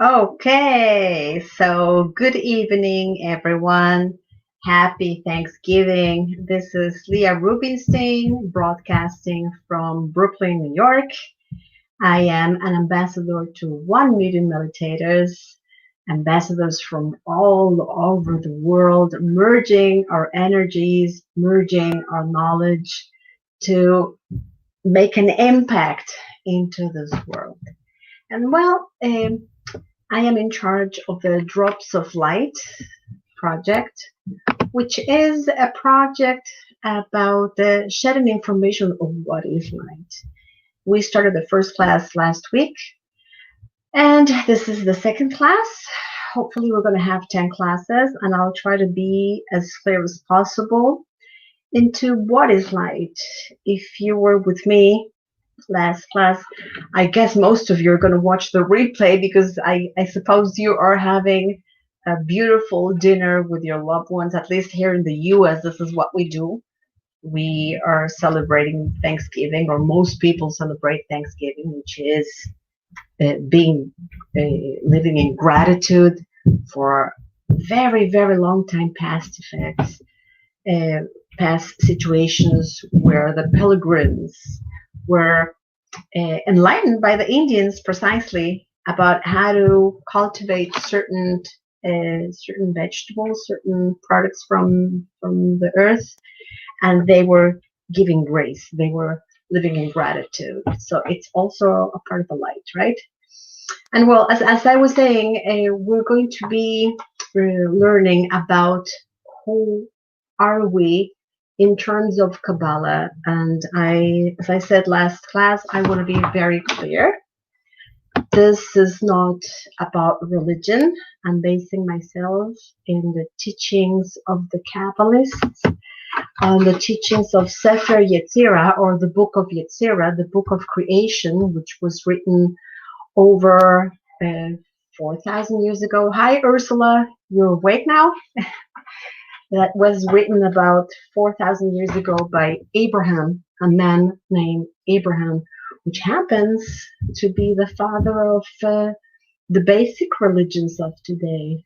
Okay, so good evening, everyone. Happy Thanksgiving. This is Leah Rubinstein broadcasting from Brooklyn, New York. I am an ambassador to 1 million meditators, ambassadors from all over the world, merging our energies, merging our knowledge to make an impact into this world. And I am in charge of the Drops of Light project, which is a project about sharing information of what is light. We started the first class last week, and this is the second class. Hopefully, we're going to have 10 classes, and I'll try to be as clear as possible into what is light. If you were with me last class, I guess most of you are going to watch the replay because I suppose you are having a beautiful dinner with your loved ones. At least here in the US, this is what we do. We are celebrating Thanksgiving, or most people celebrate Thanksgiving, which is being living in gratitude for very, very long time past effects, uh, past situations where the pilgrims were enlightened by the Indians precisely about how to cultivate certain vegetables, certain products from the earth, and they were giving grace. They were living in gratitude. So it's also a part of the light, right? And well, as I was saying, we're going to be learning about who are we in terms of Kabbalah. And as I said last class, I want to be very clear. This is not about religion. I'm basing myself in the teachings of the Kabbalists, on the teachings of Sefer Yetzirah, or the Book of Yetzirah, the Book of Creation, which was written over 4,000 years ago. Hi, Ursula, you're awake now? That was written about 4,000 years ago by Abraham, a man named Abraham, which happens to be the father of the basic religions of today.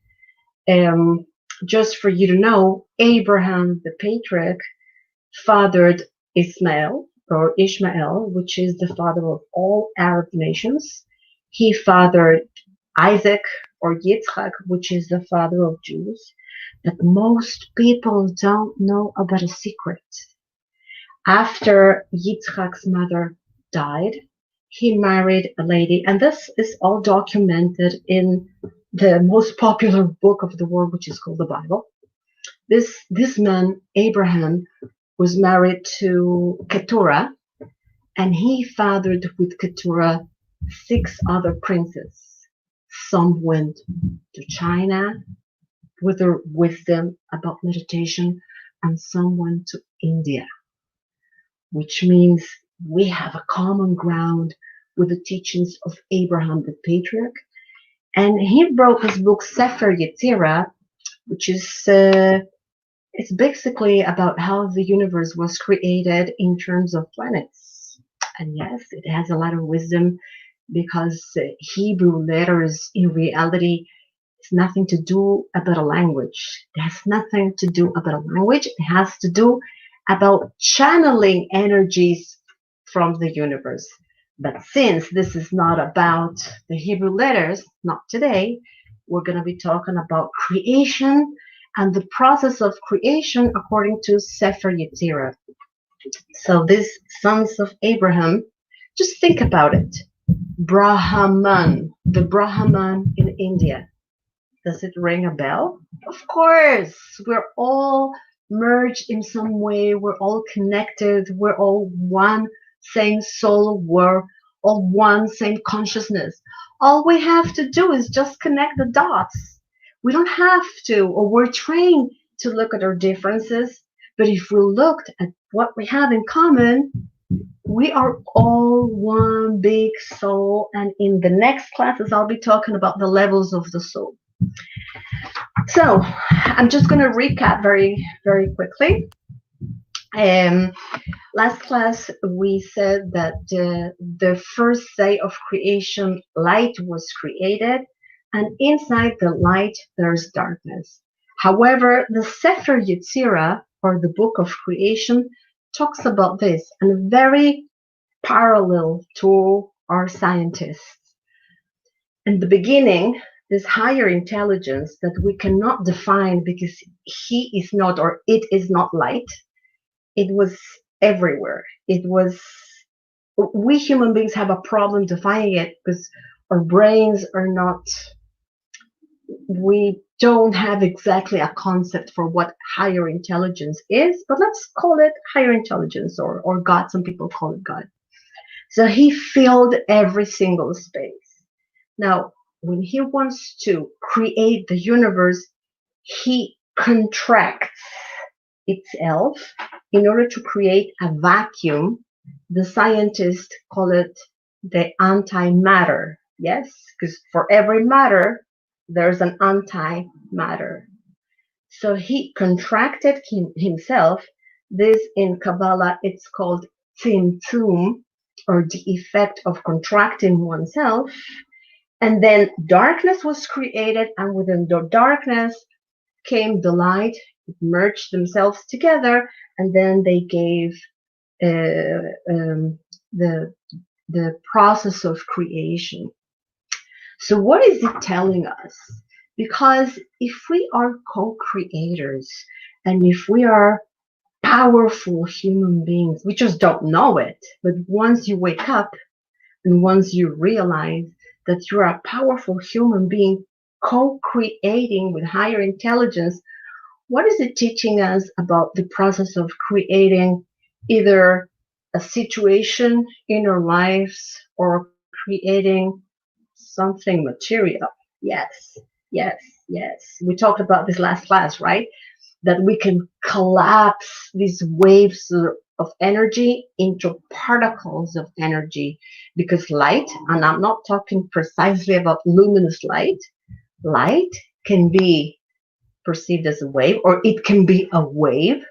Just for you to know, Abraham, the patriarch, fathered Ishmael, which is the father of all Arab nations. He fathered Isaac or Yitzchak, which is the father of Jews. But most people don't know about a secret. After Yitzchak's mother died, he married a lady, and this is all documented in the most popular book of the world, which is called the Bible. This man, Abraham, was married to Keturah, and he fathered with Keturah 6 other princes. Some went to China with their wisdom about meditation, and some went to India, which means we have a common ground with the teachings of Abraham the patriarch. And he wrote his book Sefer Yetzirah, which is it's basically about how the universe was created in terms of planets. And yes, it has a lot of wisdom because Hebrew letters in reality it's nothing to do about a language. It has nothing to do about a language. It has to do about channeling energies from the universe. But since this is not about the Hebrew letters, not today, we're going to be talking about creation and the process of creation according to Sefer Yetzirah. So these sons of Abraham, just think about it. Brahman, the Brahman in India. Does it ring a bell? Of course, we're all merged in some way. We're all connected. We're all one same soul. We're all one same consciousness. All we have to do is just connect the dots. We don't have to, or we're trained to look at our differences. But if we looked at what we have in common, we are all one big soul. And in the next classes, I'll be talking about the levels of the soul. So I'm just going to recap very, very quickly. Last class, we said that the first day of creation, light was created. And inside the light, there's darkness. However, the Sefer Yetzirah, or the Book of Creation, talks about this and very parallel to our scientists. In the beginning, this higher intelligence that we cannot define because he is not or it is not light, it was everywhere. It was, we human beings have a problem defining it because our brains are not, we don't have exactly a concept for what higher intelligence is, but let's call it higher intelligence or God. Some people call it God. So he filled every single space. Now, when he wants to create the universe, he contracts itself in order to create a vacuum. The scientists call it the antimatter. Yes, because for every matter, there's an antimatter. So he contracted himself. This in Kabbalah, it's called tzimtzum, or the effect of contracting oneself. And then darkness was created, and within the darkness came the light, merged themselves together, and then they gave the process of creation. So what is it telling us? Because if we are co-creators, and if we are powerful human beings, we just don't know it. But once you wake up and once you realize that you're a powerful human being co-creating with higher intelligence, what is it teaching us about the process of creating either a situation in our lives or creating something material? Yes, yes, yes. We talked about this last class, right? That we can collapse these waves of energy into particles of energy, because light, and I'm not talking precisely about luminous light, light can be perceived as a wave, or it can be a wave,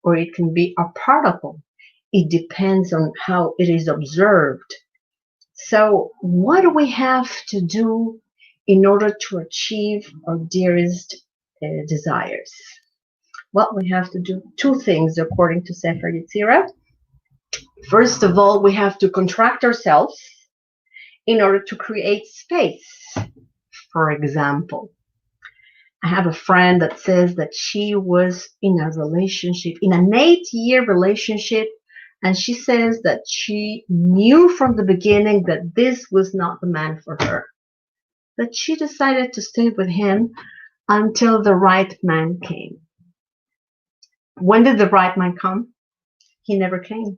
or it can be a particle. It depends on how it is observed. So what do we have to do in order to achieve our dearest desires? Well, we have to do two things according to Sefer Yetzirah. First of all, we have to contract ourselves in order to create space. For example, I have a friend that says that she was in a relationship, in an 8-year relationship, and she says that she knew from the beginning that this was not the man for her. That she decided to stay with him until the right man came. When did the right man come? He never came.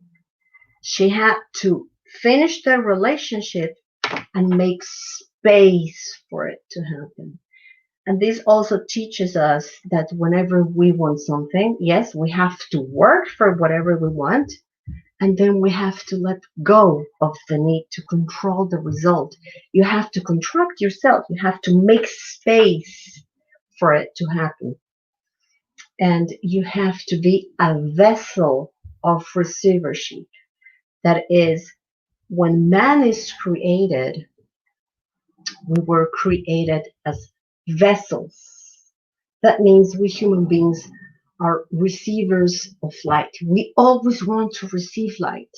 She had to finish the relationship and make space for it to happen. And this also teaches us that whenever we want something, yes, we have to work for whatever we want, and then we have to let go of the need to control the result. You have to contract yourself. You have to make space for it to happen. And you have to be a vessel of receivership. That is, when man is created, we were created as vessels. That means we human beings are receivers of light. We always want to receive light.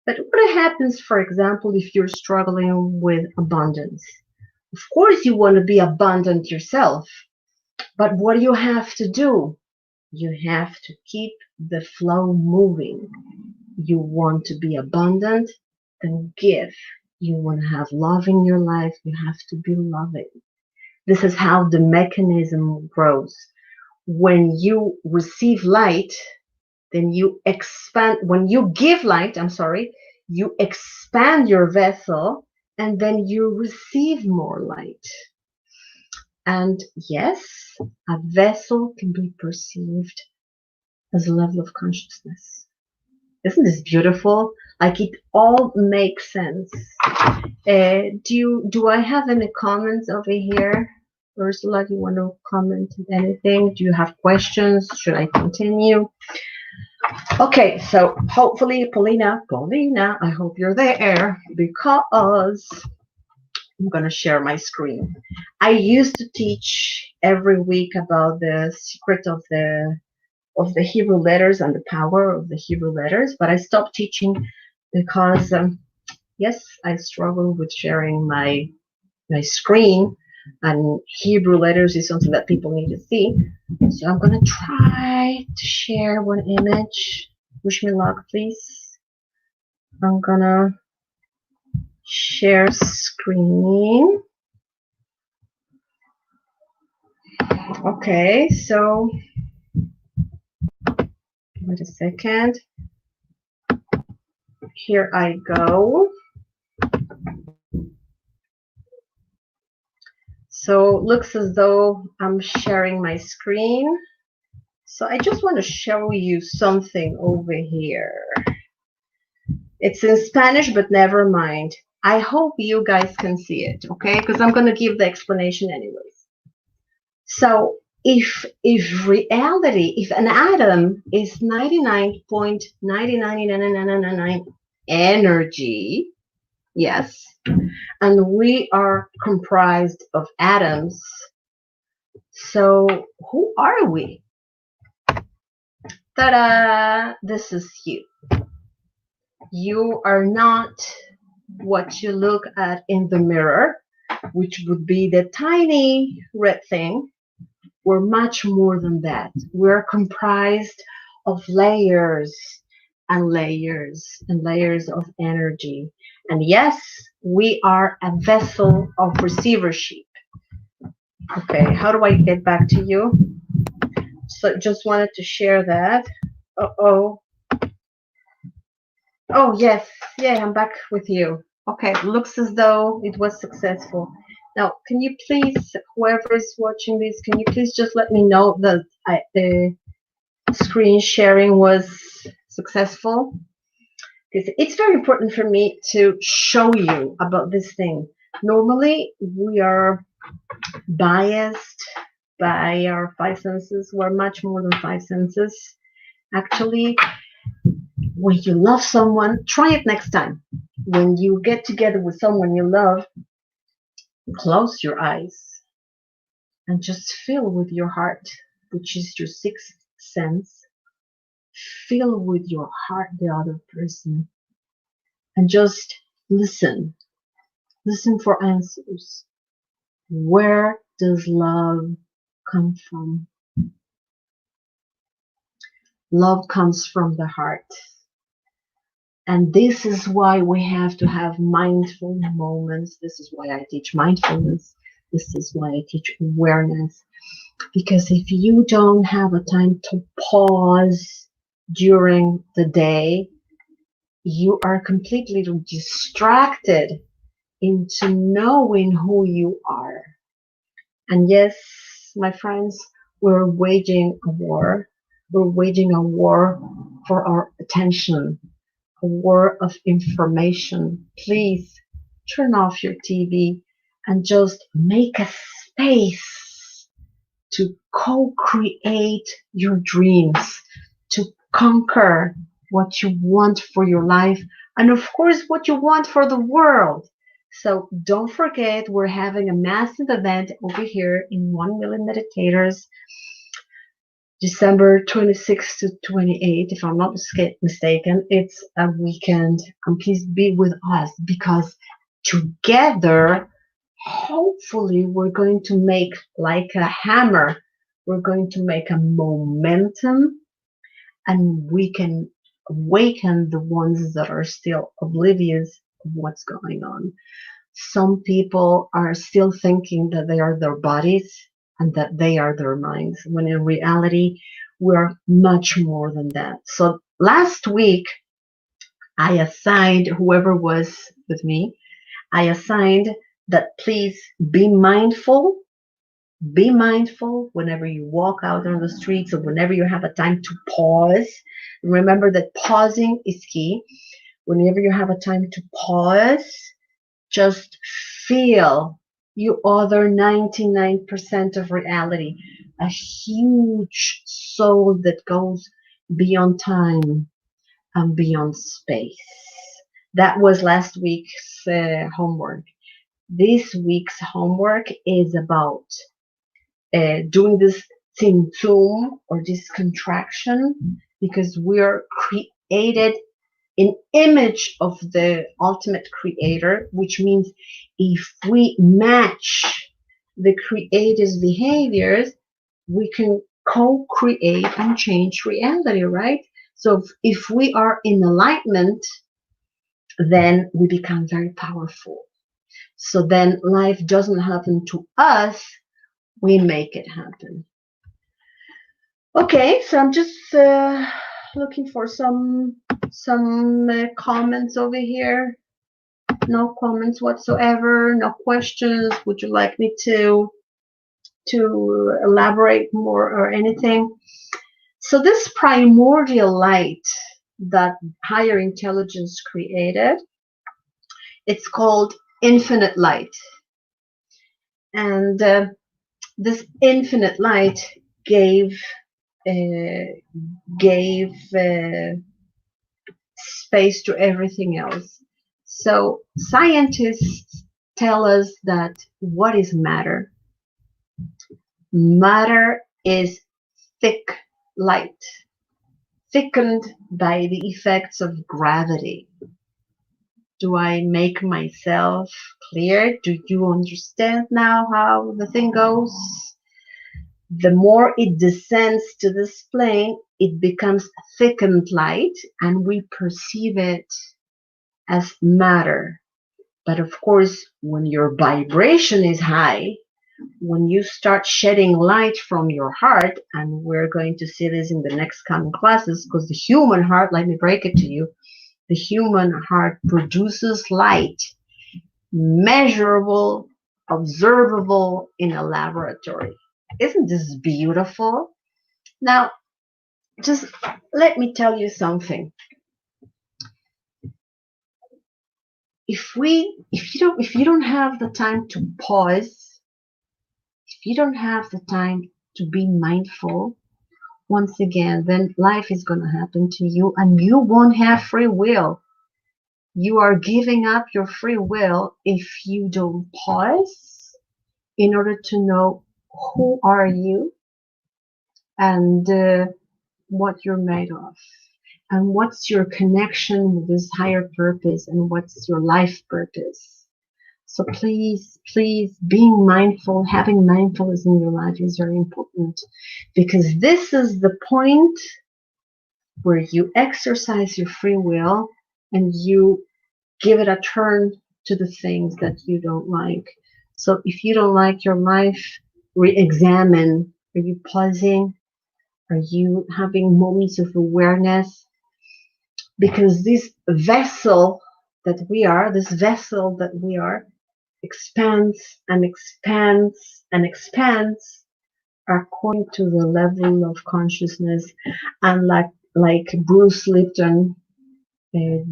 But what happens, for example, if you're struggling with abundance? Of course, you want to be abundant yourself. But what do you have to do? You have to keep the flow moving. You want to be abundant, then give. You want to have love in your life, you have to be loving. This is how the mechanism grows. When you receive light, then you expand. When you give light, you expand your vessel, and then you receive more light. And yes, a vessel can be perceived as a level of consciousness. Isn't this beautiful? Like, it all makes sense. Do I have any comments over here? Ursula, do you want to comment on anything? Do you have questions? Should I continue? Okay, so hopefully, Paulina, I hope you're there, because I'm going to share my screen. I used to teach every week about the secret of the Hebrew letters and the power of the Hebrew letters, but I stopped teaching because yes, I struggle with sharing my screen, and Hebrew letters is something that people need to see. So I'm gonna try to share one image. Wish me luck, please. I'm gonna share screen. Okay, so wait a second. Here I go. So it looks as though I'm sharing my screen. So I just want to show you something over here. It's in Spanish, but never mind. I hope you guys can see it, okay? Because I'm going to give the explanation anyways. So if reality, if an atom is 99.99999 energy, yes, and we are comprised of atoms, so who are we? Ta-da! This is you. You are not what you look at in the mirror, which would be the tiny red thing. We're much more than that. We're comprised of layers and layers and layers of energy. And yes, we are a vessel of receivership. Okay, how do I get back to you? So just wanted to share that. Uh-oh. Oh, yes. Yeah, I'm back with you. Okay, looks as though it was successful. Now, can you please, whoever is watching this, can you please just let me know that the screen sharing was successful? Because it's very important for me to show you about this thing. Normally, we are biased by our five senses. We're much more than five senses. Actually, when you love someone, try it next time. When you get together with someone you love, close your eyes and just feel with your heart, which is your sixth sense. Feel with your heart the other person and just listen. Listen for answers. Where does love come from? Love comes from the heart. And this is why we have to have mindful moments. This is why I teach mindfulness. This is why I teach awareness. Because if you don't have a time to pause during the day, you are completely distracted into knowing who you are. And yes, my friends, we're waging a war. We're waging a war for our attention, a war of information. Please turn off your TV and just make a space to co-create your dreams, to conquer what you want for your life, and of course, what you want for the world. So don't forget, we're having a massive event over here in 1 Million Meditators, December 26th to 28th, if I'm not mistaken. It's a weekend, and please be with us because together, hopefully, we're going to make like a hammer. We're going to make a momentum, and we can awaken the ones that are still oblivious of what's going on. Some people are still thinking that they are their bodies and that they are their minds, when in reality, we're much more than that. So last week, I assigned whoever was with me, I assigned that please be mindful. Be mindful whenever you walk out on the streets or whenever you have a time to pause. Remember that pausing is key. Whenever you have a time to pause, just feel you other 99% of reality, a huge soul that goes beyond time and beyond space. That was last week's homework. this week's homework is about doing this tzimtzum or this contraction, because we are created in image of the ultimate creator, which means if we match the creator's behaviors, we can co-create and change reality, right? So if we are in alignment, then we become very powerful. So then life doesn't happen to us, we make it happen. Okay, so I'm just looking for some comments over here. No comments whatsoever, no questions. Would you like me to elaborate more or anything? So this primordial light that higher intelligence created, it's called infinite light. And this infinite light gave space to everything else. So scientists tell us that what is matter? Matter is thick light, thickened by the effects of gravity. Do I make myself clear? Do you understand now how the thing goes? The more it descends to this plane, it becomes thickened light, and we perceive it as matter. But of course, when your vibration is high, when you start shedding light from your heart, and we're going to see this in the next coming classes, because the human heart, let me break it to you, the human heart produces light, measurable, observable in a laboratory. Isn't this beautiful? Now, just let me tell you something. If you don't have the time to pause, if you don't have the time to be mindful, once again, then life is going to happen to you and you won't have free will. You are giving up your free will if you don't pause in order to know who are you and what you're made of, and what's your connection with this higher purpose, and what's your life purpose. So please, being mindful, having mindfulness in your life is very important, because this is the point where you exercise your free will and you give it a turn to the things that you don't like. So if you don't like your life, re-examine. Are you pausing? Are you having moments of awareness? Because this vessel that we are, expands and expands and expands according to the level of consciousness. And like Bruce Lipton,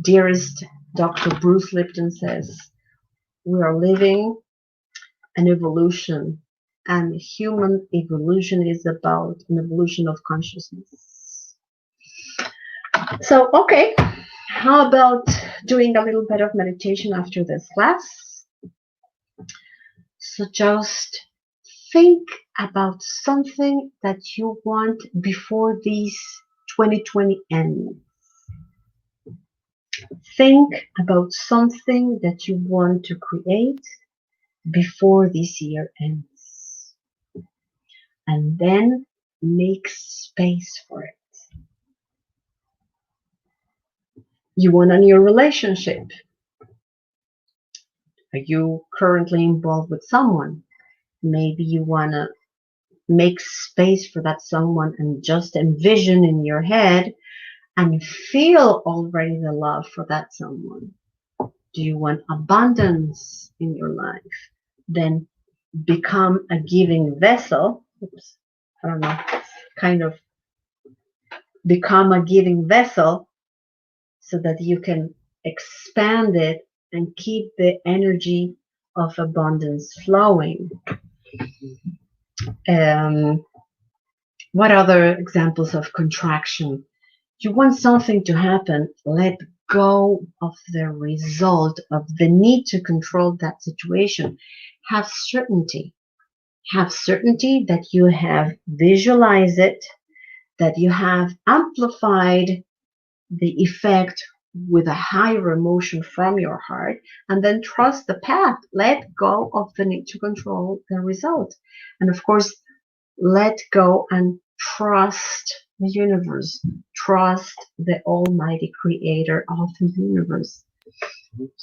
dearest Dr. Bruce Lipton says, we are living an evolution, and human evolution is about an evolution of consciousness. So, okay, how about doing a little bit of meditation after this class? So just think about something that you want before this 2020 ends. Think about something that you want to create before this year ends. And then make space for it. You want a new relationship. Are you currently involved with someone? Maybe you want to make space for that someone and just envision in your head and feel already the love for that someone. Do you want abundance in your life? Then become a giving vessel. Oops, I don't know. Kind of become a giving vessel so that you can expand it and keep the energy of abundance flowing. What other examples of contraction? You want something to happen, let go of the result, of the need to control that situation. Have certainty. Have certainty that you have visualized it, that you have amplified the effect with a higher emotion from your heart, and then trust the path. Let go of the need to control the result. And of course, let go and trust the universe. Trust the almighty creator of the universe.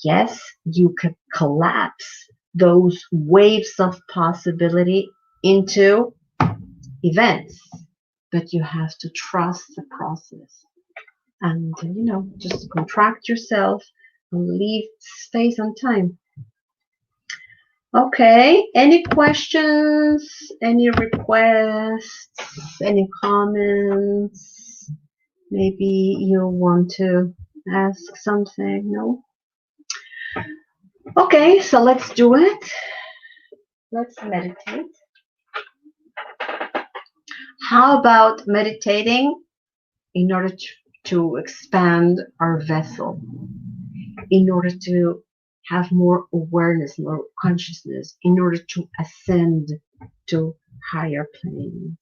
Yes, you can collapse those waves of possibility into events, but you have to trust the process and, just contract yourself and leave space and time. Okay, any questions, any requests, any comments? Maybe you want to ask something, no? Okay, so let's do it. Let's meditate. How about meditating in order to expand our vessel, in order to have more awareness, more consciousness, in order to ascend to higher planes?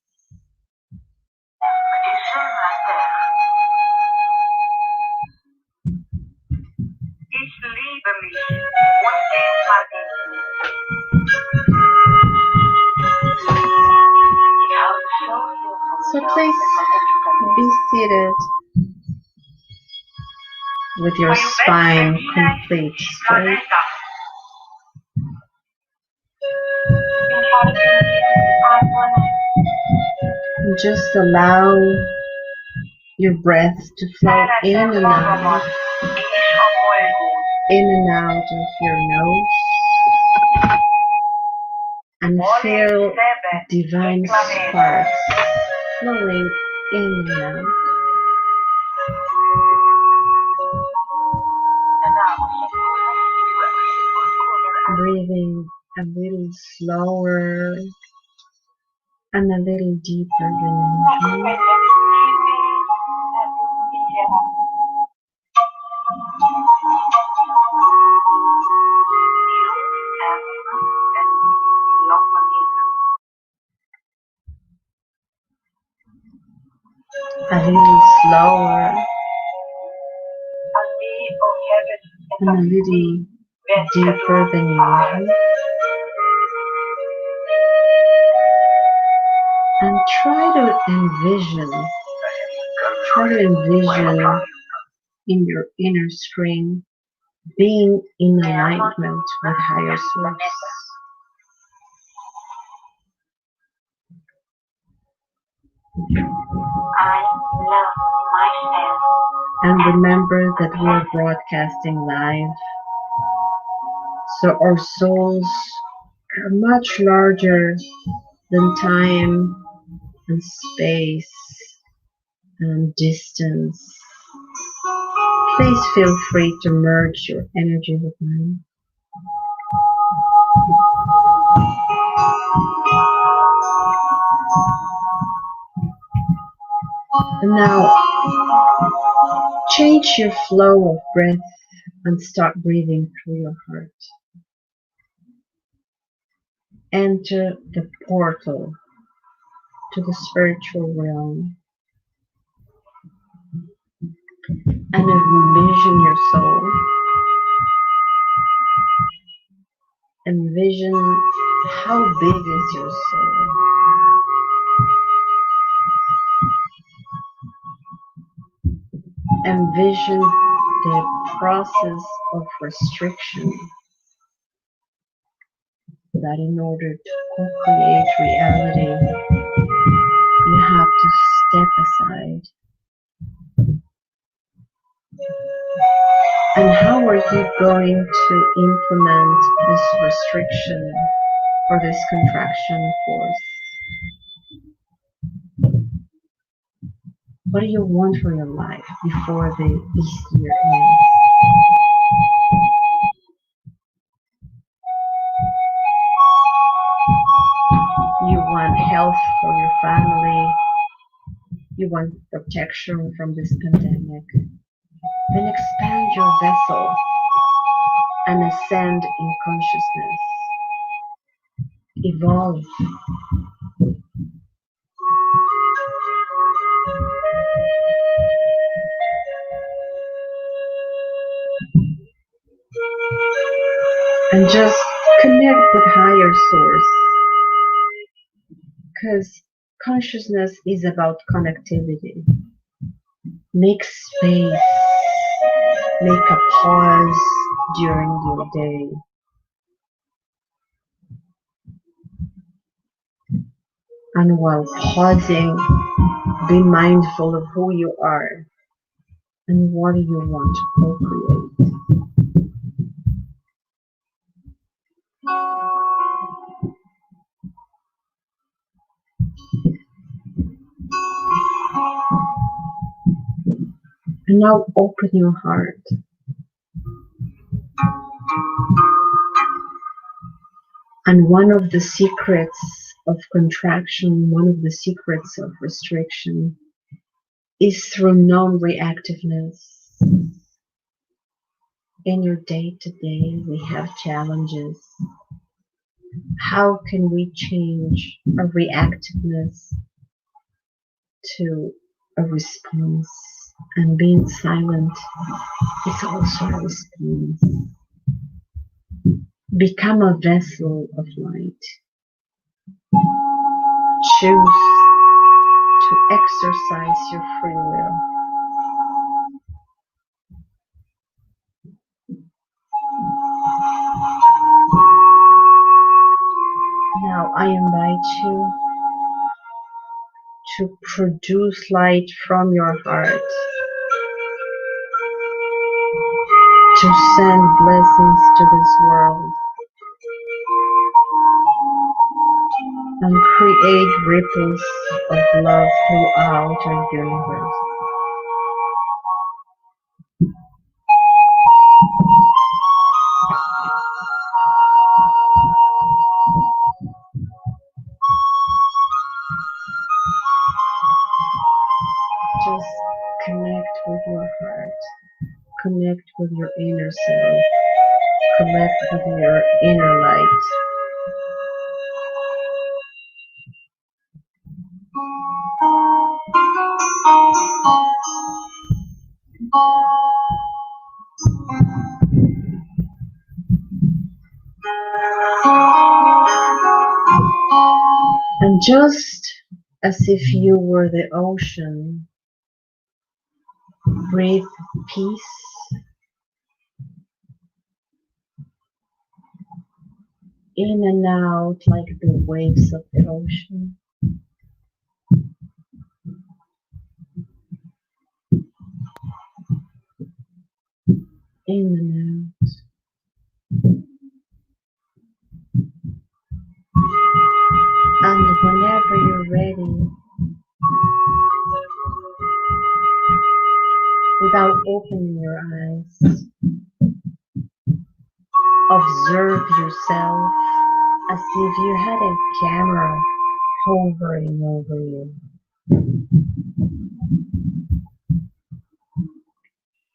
So please be seated with your spine complete straight. And just allow your breath to flow in and out of your nose, and feel divine sparks flowing in and out. Breathing a little slower and a little deeper than usual. A little slower and a little deeper than usual. And try to envision in your inner screen being in alignment with higher source. And remember that we are broadcasting live, so our souls are much larger than time and space and distance. Please feel free to merge your energy with mine. And now, change your flow of breath and start breathing through your heart. Enter the portal to the spiritual realm and envision your soul. Envision how big is your soul. Envision the process of restriction, that in order to co-create reality, you have to step aside. And how are you going to implement this restriction or this contraction force? What do you want for your life before this year ends? You want health for your family. You want protection from this pandemic. Then expand your vessel and ascend in consciousness. Evolve. And just connect with higher source. Because consciousness is about connectivity. Make space. Make a pause during your day. And while pausing, be mindful of who you are and what you want to co-create. And now open your heart. And one of the secrets of contraction, one of the secrets of restriction is through non-reactiveness. In your day-to-day, we have challenges. How can we change a reactiveness to a response? And being silent is also a response. Become a vessel of light. Choose to exercise your free will. Now I invite you to produce light from your heart, to send blessings to this world, and create ripples of love throughout our universe. Just connect with your heart, connect with your inner self, connect with your inner light. And just as if you were the ocean, breathe peace in and out like the waves of the ocean. In and out. And whenever you're ready, without opening your eyes, observe yourself as if you had a camera hovering over you.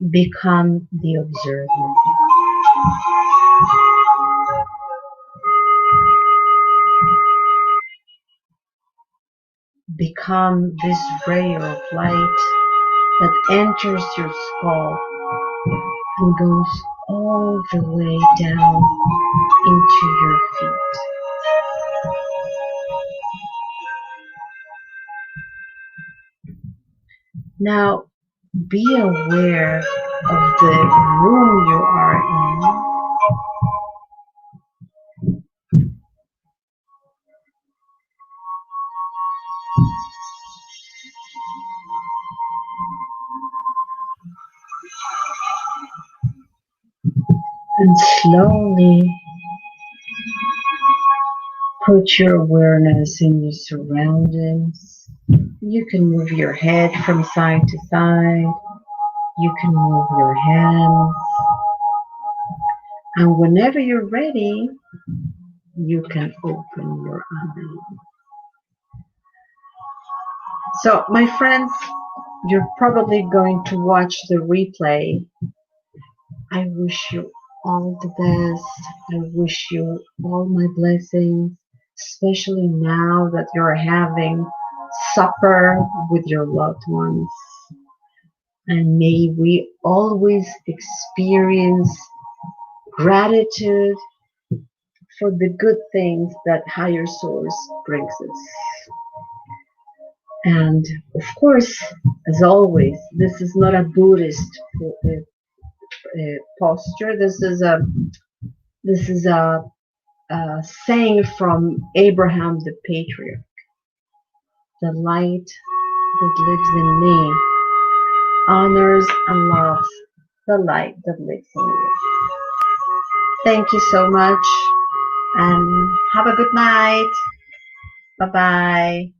Become the observer. Become this ray of light that enters your skull and goes all the way down into your feet. Now, be aware of the room you are in. And slowly put your awareness in your surroundings. You can move your head from side to side. You can move your hands. And whenever you're ready, you can open your eyes. So, my friends, You're probably going to watch the replay. I wish you all the best. I wish you all my blessings, especially now that you're having supper with your loved ones. And may we always experience gratitude for the good things that higher source brings us. And of course, as always, this is not a Buddhist posture. This is a saying from Abraham the patriarch. The light that lives in me honors and loves the light that lives in you. Thank you so much and have a good night. Bye bye.